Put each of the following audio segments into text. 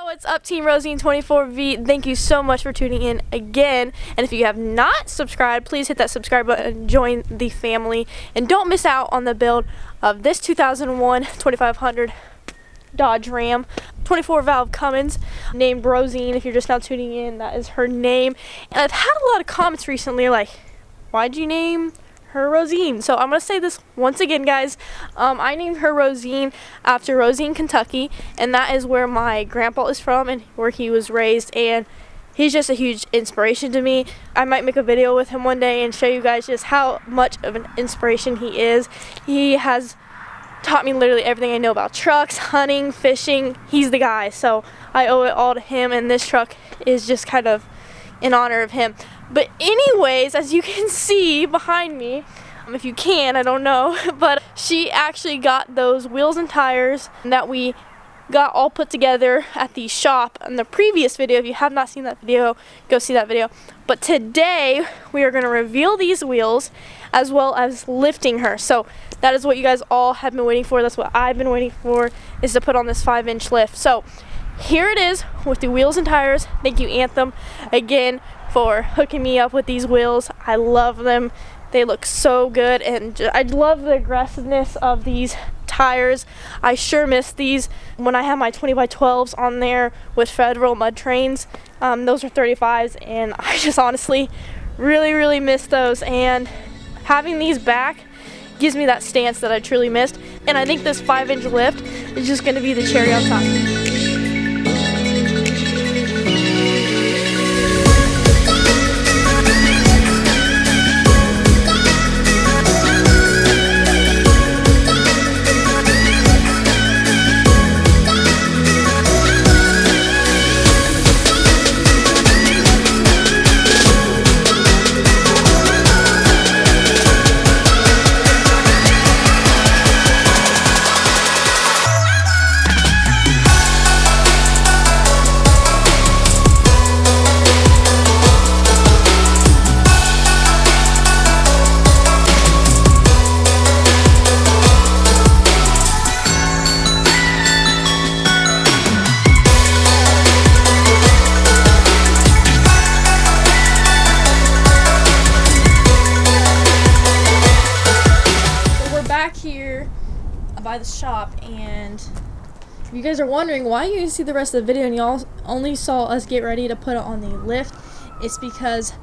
What's up, Team Rosine 24V? Thank you so much for tuning in again. And if you have not subscribed, please hit that subscribe button and join the family. And don't miss out on the build of this 2001 2500 Dodge Ram 24 valve Cummins named Rosine. If you're just now tuning in, that is her name. And I've had a lot of comments recently like, why'd you name her Rosine? So I'm gonna say this once again, guys. I named her Rosine after Rosine, Kentucky, and that is where my grandpa is from and where he was raised, and he's just a huge inspiration to me. I might make a video with him one day and show you guys just how much of an inspiration he is. He has taught me literally everything I know about trucks, hunting, fishing. He's the guy, so I owe it all to him, and this truck is just kind of in honor of him. But anyways, as you can see behind me, if you can, I don't know, but she actually got those wheels and tires that we got all put together at the shop in the previous video. If you have not seen that video, go see that video. But today, we are going to reveal these wheels as well as lifting her. So that is what you guys all have been waiting for. That's what I've been waiting for, is to put on this 5-inch lift. So here it is with the wheels and tires. Thank you, Anthem, again, for hooking me up with these wheels. I love them. They look so good, and I love the aggressiveness of these tires. I sure miss these when I had my 20x12s on there with Federal mud trains. Those are 35s, and I just honestly really miss those, and having these back gives me that stance that I truly missed. And I think this 5-inch lift is just going to be the cherry on top. Here by the shop, and if you guys are wondering why you didn't see the rest of the video and y'all only saw us get ready to put it on the lift, it's because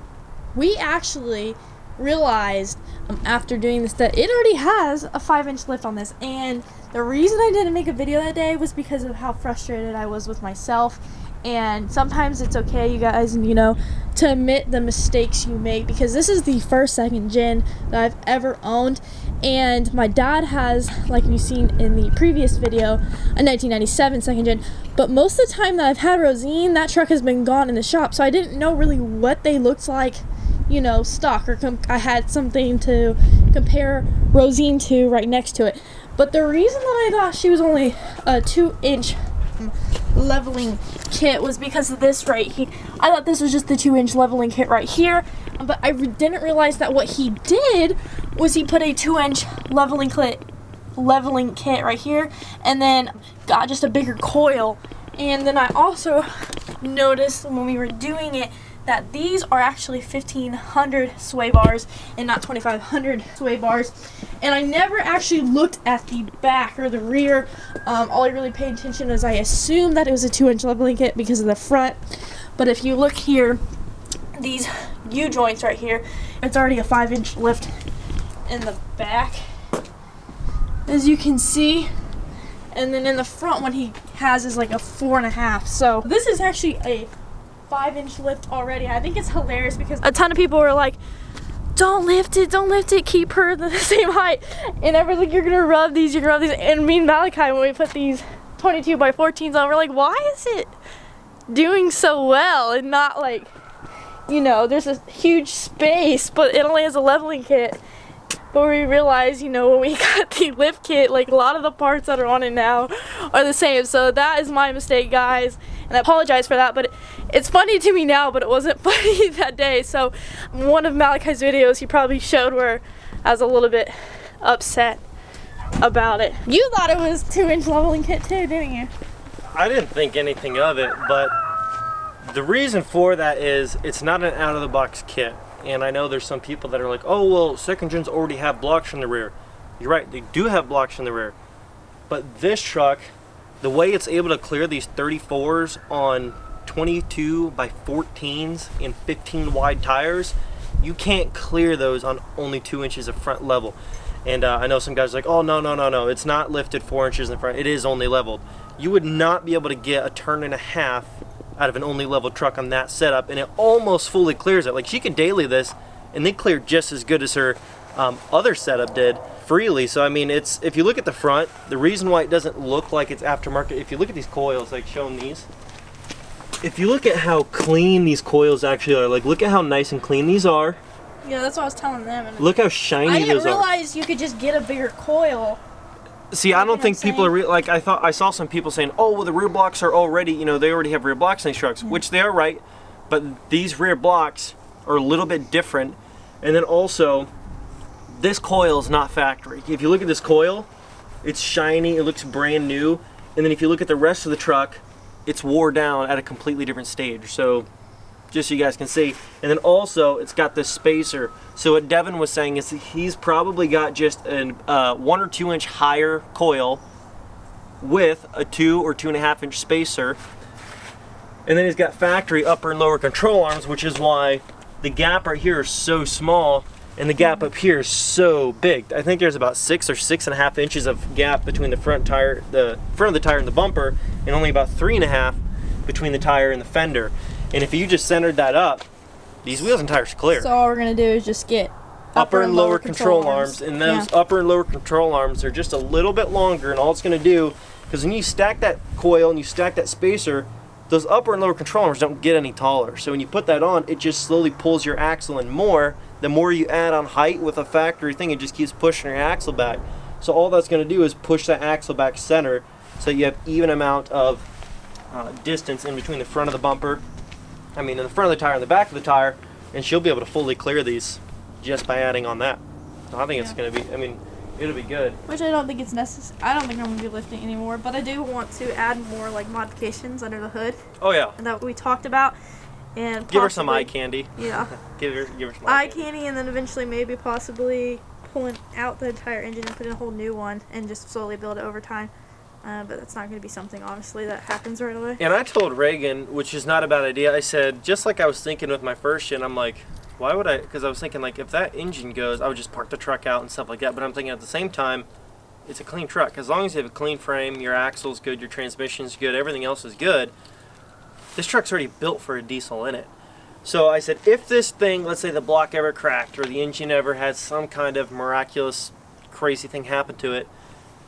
we actually realized after doing this that it already has a 5-inch lift on this, and the reason I didn't make a video that day was because of how frustrated I was with myself. And sometimes it's okay, you guys, you know, to admit the mistakes you make, because this is the first 2nd gen that I've ever owned, and my dad has, like you've seen in the previous video, a 1997 2nd gen, but most of the time that I've had Rosine, that truck has been gone in the shop, so I didn't know really what they looked like, you know, stock, or I had something to compare Rosine to right next to it. But the reason that I thought she was only a 2-inch leveling kit was because of this right here. I thought this was just the 2-inch leveling kit right here, but I didn't realize that what he did was he put a 2-inch leveling kit right here, and then got just a bigger coil. And then I also noticed when we were doing it that these are actually 1500 sway bars and not 2500 sway bars. And I never actually looked at the back or the rear. All I really paid attention is I assumed that it was a 2-inch leveling kit because of the front. But if you look here, these U-joints right here, it's already a 5-inch lift in the back, as you can see. And then in the front, what he has is like a 4.5. So this is actually a 5-inch lift already. I think it's hilarious because a ton of people were like, don't lift it, keep her the same height. And everyone's like, you're gonna rub these. And me and Malachi, when we put these 22x14s on, we're like, why is it doing so well and not like, you know, there's a huge space, but it only has a leveling kit. But we realized, you know, when we got the lift kit, like a lot of the parts that are on it now are the same. So that is my mistake, guys, and I apologize for that. But it's funny to me now, but it wasn't funny that day. So one of Malachi's videos, he probably showed where I was a little bit upset about it. You thought it was 2-inch leveling kit too, didn't you? I didn't think anything of it, but the reason for that is it's not an out-of-the-box kit. And I know there's some people that are like, oh, well, second gens already have blocks from the rear. You're right, they do have blocks from the rear. But this truck, the way it's able to clear these 34s on 22 by 14s and 15 wide tires, you can't clear those on only 2 inches of front level. And I know some guys are like, oh, no, it's not lifted 4 inches in the front, it is only leveled. You would not be able to get a turn and a half out of an only level truck on that setup, and it almost fully clears it. Like, she could daily this and they clear just as good as her other setup did freely. So I mean, it's, if you look at the front, the reason why it doesn't look like it's aftermarket, if you look at these coils, like showing these, if you look at how clean these coils actually are, like look at how nice and clean these are. Yeah, that's what I was telling them. And look how shiny those are. I didn't realize you could just get a bigger coil. See, I don't think people are like, I saw some people saying, oh, well, the rear blocks are already, you know, they already have rear blocks in these trucks, which they are right, but these rear blocks are a little bit different. And then also, this coil is not factory. If you look at this coil, it's shiny, it looks brand new, and then if you look at the rest of the truck, it's wore down at a completely different stage. So, just so you guys can see. And then also, it's got this spacer. So what Devin was saying is he's probably got just a 1 or 2 inch higher coil with a 2 or 2.5 inch spacer. And then he's got factory upper and lower control arms, which is why the gap right here is so small and the gap up here is so big. I think there's about 6 or 6.5 inches of gap between the front tire, the front of the tire and the bumper, and only about 3.5 between the tire and the fender. And if you just centered that up, these wheels and tires are clear. So all we're gonna do is just get upper and lower control arms, and those upper and lower control arms are just a little bit longer, and all it's gonna do, because when you stack that coil and you stack that spacer, those upper and lower control arms don't get any taller. So when you put that on, it just slowly pulls your axle in more. The more you add on height with a factory thing, it just keeps pushing your axle back. So all that's gonna do is push that axle back center, so you have even amount of distance in between the front of the bumper, in the front of the tire and the back of the tire, and she'll be able to fully clear these just by adding on that. So I think it's going to be, it'll be good. Which I don't think it's necessary. I don't think I'm going to be lifting anymore, but I do want to add more like modifications under the hood. Oh yeah. And that we talked about. And give her some eye candy. Yeah. give her some eye candy, and then eventually maybe possibly pulling out the entire engine and putting a whole new one and just slowly build it over time. But that's not going to be something, honestly, that happens right away. And I told Reagan, which is not a bad idea, I said, just like I was thinking with my first gen, I'm like, why would I, because I was thinking, like, if that engine goes, I would just park the truck out and stuff like that. But I'm thinking at the same time, it's a clean truck. As long as you have a clean frame, your axle's good, your transmission's good, everything else is good, this truck's already built for a diesel in it. So I said, if this thing, let's say the block ever cracked or the engine ever had some kind of miraculous, crazy thing happen to it,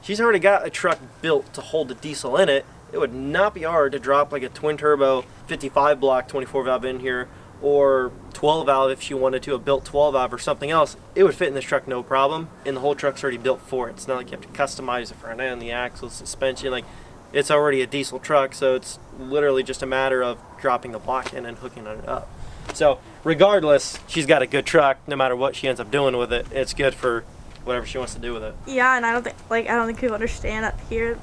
she's already got a truck built to hold the diesel in it. It would not be hard to drop like a twin turbo 55 block 24 valve in here, or 12 valve if she wanted to, a built 12 valve or something else. It would fit in this truck no problem, and the whole truck's already built for it. It's not like you have to customize the front end, the axle, suspension. Like, it's already a diesel truck, so it's literally just a matter of dropping the block in and hooking it up. So regardless, she's got a good truck. No matter what she ends up doing with it, it's good for whatever she wants to do with it. Yeah, and I don't think people understand up here,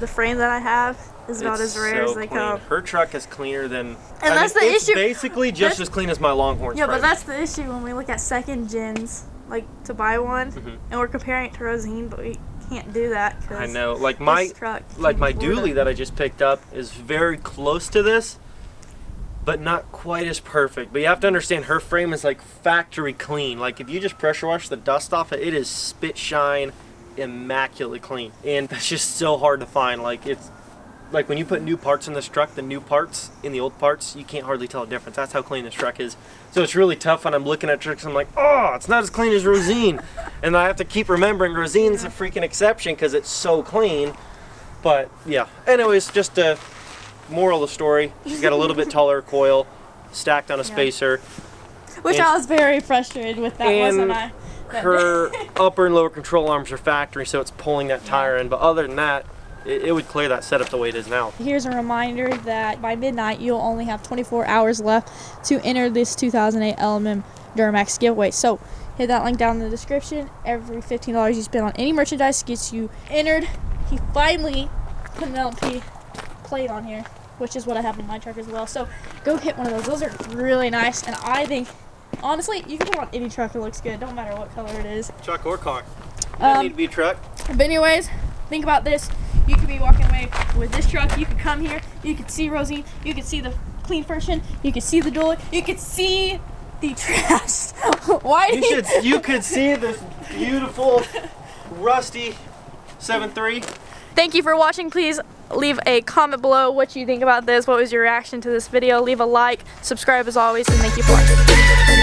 the frame that I have is about as rare as they come. Her truck is cleaner than, and that's the issue. Basically just as clean as my Longhorn's frame. But that's the issue when we look at second gens, like to buy one, and we're comparing it to Rosine, but we can't do that. I know, like my dually that I just picked up is very close to this, but not quite as perfect. But you have to understand, her frame is like factory clean. Like if you just pressure wash the dust off it, it is spit shine, immaculately clean. And that's just so hard to find. Like it's like when you put new parts in this truck, the new parts in the old parts, you can't hardly tell a difference. That's how clean this truck is. So it's really tough when I'm looking at trucks, I'm like, oh, it's not as clean as Rosine. And I have to keep remembering Rosine's a freaking exception because it's so clean. But yeah, anyways, just a moral of the story, she's got a little bit taller coil stacked on a spacer. Which I was very frustrated with, that wasn't I? Her upper and lower control arms are factory, so it's pulling that tire in. But other than that, it would clear that setup the way it is now. Here's a reminder that by midnight, you'll only have 24 hours left to enter this 2008 LMM Duramax giveaway. So hit that link down in the description. Every $15 you spend on any merchandise gets you entered. He finally, Penelope, plate on here, which is what I have in my truck as well. So go get one of those. Those are really nice, and I think, honestly, you can put on any truck. It looks good. Don't matter what color it is. Truck or car. Doesn't need to be a truck. But anyways, think about this. You could be walking away with this truck. You could come here. You could see Rosine. You could see the clean version. You could see the dually. You could see the trash. You could see this beautiful rusty 7.3. Thank you for watching. Please leave a comment below what you think about this. What was your reaction to this video? Leave a like, subscribe as always, and thank you for watching.